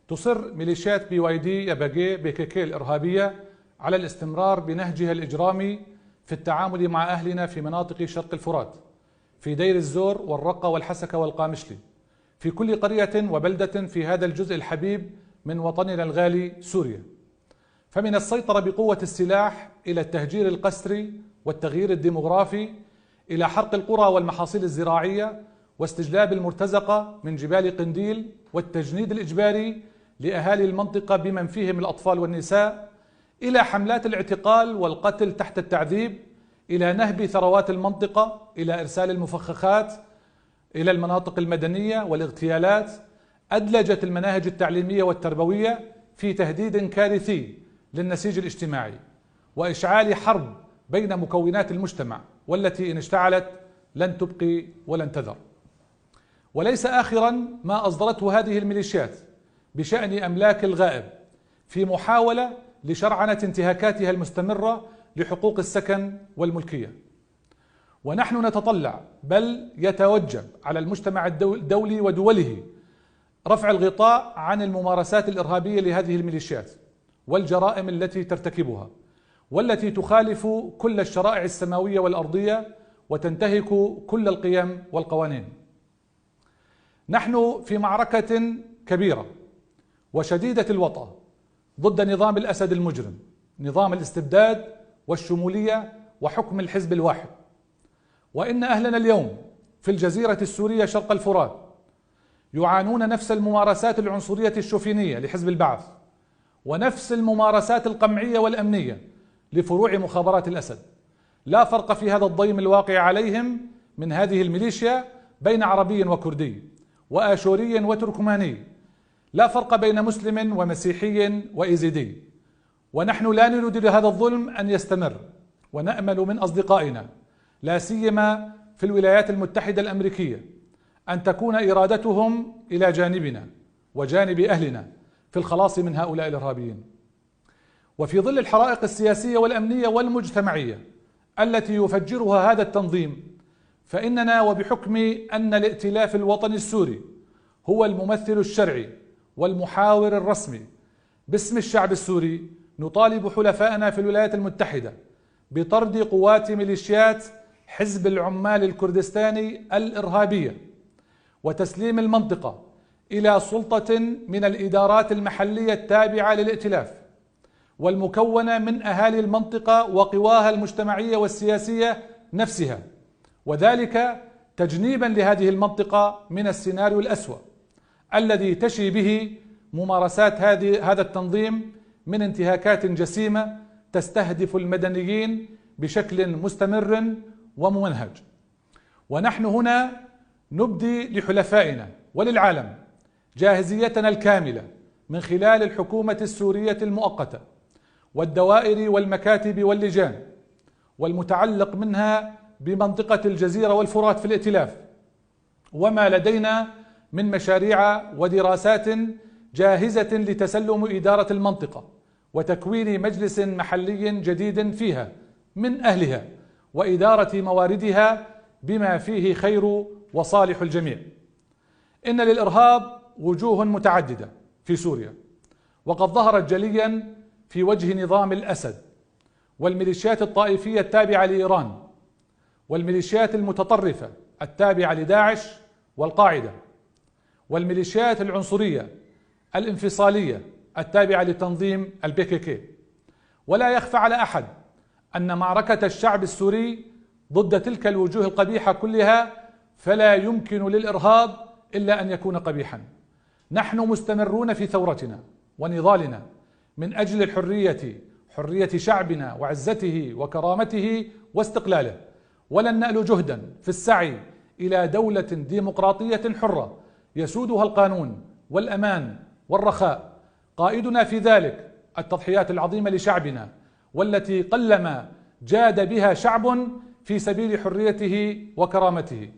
تصر ميليشيات BYD يباجي PKK الإرهابية على الاستمرار بنهجها الإجرامي في التعامل مع أهلنا في مناطق شرق الفرات، في دير الزور والرقة والحسكة والقامشلي، في كل قرية وبلدة في هذا الجزء الحبيب من وطننا الغالي سوريا. فمن السيطرة بقوة السلاح إلى التهجير القسري والتغيير الديمغرافي، إلى حرق القرى والمحاصيل الزراعية واستجلاب المرتزقة من جبال قنديل والتجنيد الإجباري لأهالي المنطقة بمن فيهم الأطفال والنساء، إلى حملات الاعتقال والقتل تحت التعذيب، إلى نهب ثروات المنطقة، إلى إرسال المفخخات إلى المناطق المدنية والاغتيالات، أدلجت المناهج التعليمية والتربوية في تهديد كارثي للنسيج الاجتماعي وإشعال حرب بين مكونات المجتمع، والتي إن اشتعلت لن تبقي ولن تذر. وليس آخرا ما أصدرته هذه الميليشيات بشأن أملاك الغائب في محاولة لشرعنة انتهاكاتها المستمرة لحقوق السكن والملكية. ونحن نتطلع بل يتوجب على المجتمع الدولي ودوله رفع الغطاء عن الممارسات الإرهابية لهذه الميليشيات والجرائم التي ترتكبها، والتي تخالف كل الشرائع السماوية والأرضية وتنتهك كل القيم والقوانين. نحن في معركة كبيرة وشديدة الوطأ ضد نظام الأسد المجرم، نظام الاستبداد والشمولية وحكم الحزب الواحد. وإن أهلنا اليوم في الجزيرة السورية شرق الفرات يعانون نفس الممارسات العنصرية الشوفينية لحزب البعث، ونفس الممارسات القمعية والأمنية لفروع مخابرات الأسد. لا فرق في هذا الضيم الواقع عليهم من هذه الميليشيا بين عربي وكردي وآشوري وتركماني، لا فرق بين مسلم ومسيحي وإيزيدي. ونحن لا نريد لهذا الظلم أن يستمر، ونأمل من أصدقائنا لا سيما في الولايات المتحدة الأمريكية أن تكون إرادتهم إلى جانبنا وجانب أهلنا في الخلاص من هؤلاء الإرهابيين. وفي ظل الحرائق السياسية والأمنية والمجتمعية التي يفجرها هذا التنظيم، فإننا وبحكم أن الائتلاف الوطني السوري هو الممثل الشرعي والمحاور الرسمي باسم الشعب السوري، نطالب حلفائنا في الولايات المتحدة بطرد قوات ميليشيات حزب العمال الكردستاني الإرهابية وتسليم المنطقة إلى سلطة من الإدارات المحلية التابعة للائتلاف والمكونة من أهالي المنطقة وقواها المجتمعية والسياسية نفسها، وذلك تجنيبا لهذه المنطقة من السيناريو الأسوأ الذي تشي به ممارسات هذا التنظيم من انتهاكات جسيمة تستهدف المدنيين بشكل مستمر وممنهج. ونحن هنا نبدي لحلفائنا وللعالم جاهزيتنا الكاملة من خلال الحكومة السورية المؤقتة والدوائر والمكاتب واللجان والمتعلق منها بمنطقة الجزيرة والفرات في الائتلاف، وما لدينا من مشاريع ودراسات جاهزة لتسلم إدارة المنطقة وتكوين مجلس محلي جديد فيها من أهلها وإدارة مواردها بما فيه خير وصالح الجميع. إن للإرهاب وجوه متعددة في سوريا، وقد ظهرت جليا في وجه نظام الأسد والميليشيات الطائفية التابعة لإيران والميليشيات المتطرفة التابعة لداعش والقاعدة والميليشيات العنصرية الانفصالية التابعة لتنظيم الPKK. ولا يخفى على أحد أن معركة الشعب السوري ضد تلك الوجوه القبيحة كلها فلا يمكن للإرهاب إلا أن يكون قبيحا. نحن مستمرون في ثورتنا ونضالنا من أجل الحرية، حرية شعبنا وعزته وكرامته واستقلاله، ولن نأل جهدا في السعي إلى دولة ديمقراطية حرة يسودها القانون والأمان والرخاء. قائدنا في ذلك التضحيات العظيمة لشعبنا، والتي قلما جاد بها شعب في سبيل حريته وكرامته.